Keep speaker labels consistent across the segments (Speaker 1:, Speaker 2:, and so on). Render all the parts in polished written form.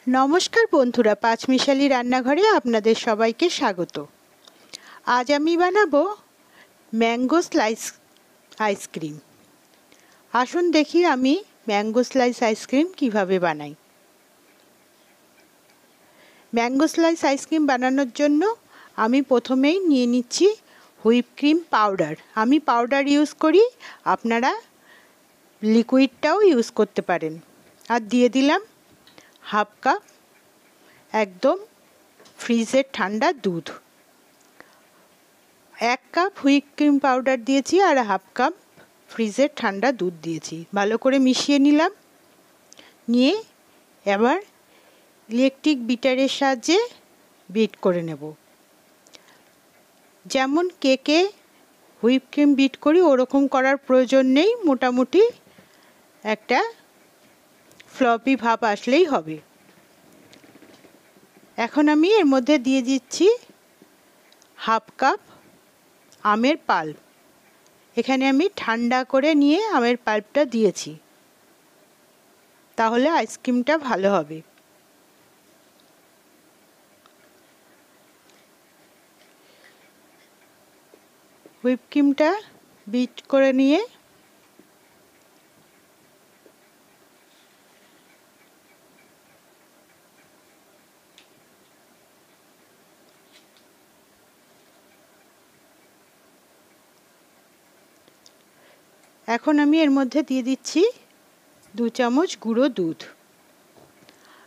Speaker 1: নমস্কার বন্ধুরা, পাঁচমিশালি রান্নাঘরে আপনাদের সবাইকে স্বাগত। আজ আমি বানাবো ম্যাঙ্গো স্লাইস আইসক্রিম। আসুন দেখি আমি ম্যাঙ্গো স্লাইস আইসক্রিম কিভাবে বানাই। ম্যাঙ্গো স্লাইস আইসক্রিম বানানোর জন্য আমি প্রথমেই নিয়ে নিচ্ছি হুইপ ক্রিম পাউডার। আমি পাউডার ইউজ করি, আপনারা লিকুইডটাও ইউজ করতে পারেন। আর দিয়ে দিলাম হাফ কাপ একদম ফ্রিজের ঠান্ডা দুধ। 1 কাপ হুইপ ক্রিম পাউডার দিয়েছি আর হাফ কাপ ফ্রিজের ঠান্ডা দুধ দিয়েছি। ভালো করে মিশিয়ে নিলাম। নিয়ে এবার ইলেকট্রিক বিটারের সাহায্যে বিট করে নেব। যেমন কেকে হুইপ ক্রিম বিট করি ওরকম করার প্রয়োজন নেই, মোটামুটি একটা ফ্লপি ভাব আসলেই হবে। এখন আমি এর মধ্যে দিয়ে দিচ্ছি হাফ কাপ আমের পাল্প। এখানে আমি ঠান্ডা করে নিয়ে আমের পাল্পটা দিয়েছি, তাহলে আইসক্রিমটা ভালো হবে। হুইপ ক্রিমটা বিট করে নিয়ে এখন আমি এর মধ্যে দিয়ে দিচ্ছি 2 চামচ গুঁড়ো দুধ।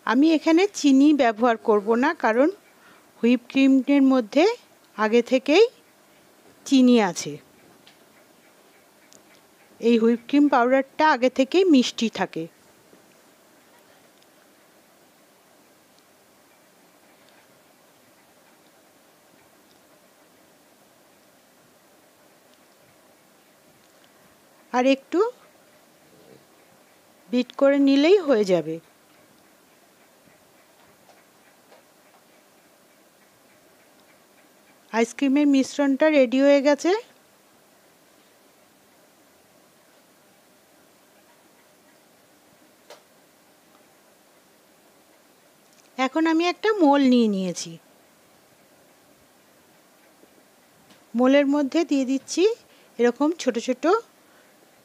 Speaker 1: আমি এখানে চিনি ব্যবহার করব না, কারণ হুইপ ক্রিমের মধ্যে আগে থেকেই চিনি আছে। এই হুইপ ক্রিম পাউডারটা আগে থেকেই মিষ্টি থাকে। আর একটু বিট করে নিলেই হয়ে যাবে। আইসক্রিমের মিশ্রণটা রেডি হয়ে গেছে। এখন আমি একটা মোল নিয়ে নিয়েছি। মোলের মধ্যে দিয়ে দিচ্ছি এরকম ছোট ছোট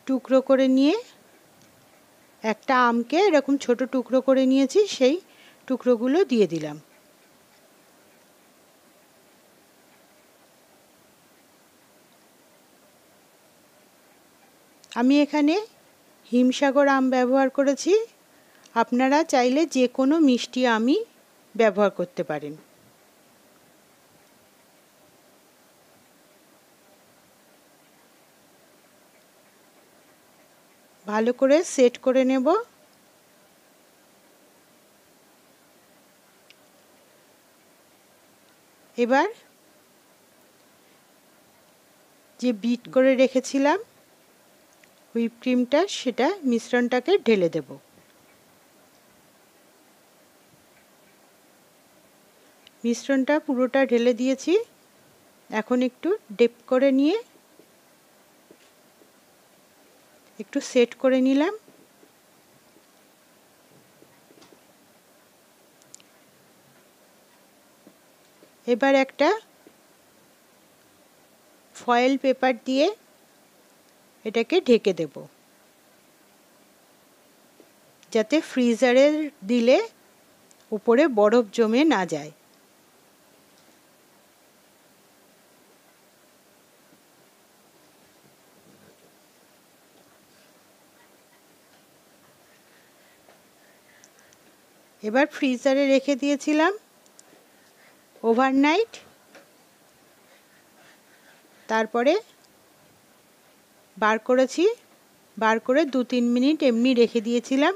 Speaker 1: টুকরো করে নিয়ে, একটা আমকে এরকম ছোট টুকরো করে নিয়েছি, সেই টুকরোগুলো দিয়ে দিলাম। আমি এখানে হিমসাগর আম ব্যবহার করেছি, আপনারা চাইলে যে কোনো মিষ্টি আমই ব্যবহার করতে পারেন। ভালো করে সেট করে নেব। এবার যে বিট করে রেখেছিলাম হুইপ ক্রিমটা, সেটা মিশ্রণটাকে ঢেলে দেব। মিশ্রণটা পুরোটা ঢেলে দিয়েছি। এখন একটু ডিপ করে নিয়ে একটু সেট করে নিলাম। এবার একটা ফয়েল পেপার দিয়ে এটাকে ঢেকে দেব, যাতে ফ্রিজারে দিলে উপরে বরফ জমে না যায়। এবার ফ্রিজারে রেখে দিয়েছিলাম ওভারনাইট। তারপরে বার করেছি, বার করে 2-3 মিনিট এমনি রেখে দিয়েছিলাম।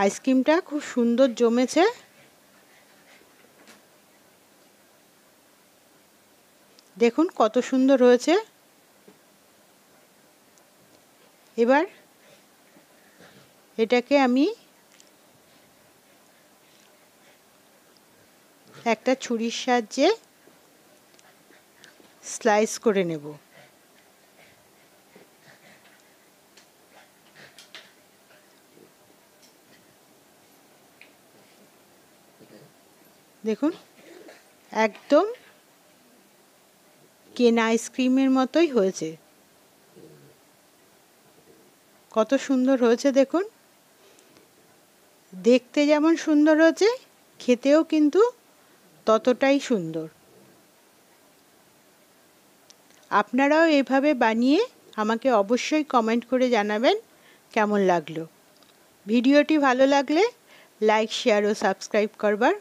Speaker 1: আইসক্রিমটা খুব সুন্দর জমেছে। দেখুন কত সুন্দর হয়েছে। এবার এটাকে আমি একটা ছুরির সাহায্যে স্লাইস করে নেব। দেখুন একদম কেনা আইসক্রিমের মতোই হয়েছে। কত সুন্দর হয়েছে দেখুন, দেখতে যেমন সুন্দর হয়েছে খেতেও কিন্তু ততটাই সুন্দর। আপনারাও এভাবে বানিয়ে আমাকে অবশ্যই কমেন্ট করে জানাবেন কেমন লাগলো। ভিডিওটি ভালো লাগলে লাইক, শেয়ার ও সাবস্ক্রাইব করবার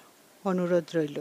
Speaker 1: অনুরোধ রইল।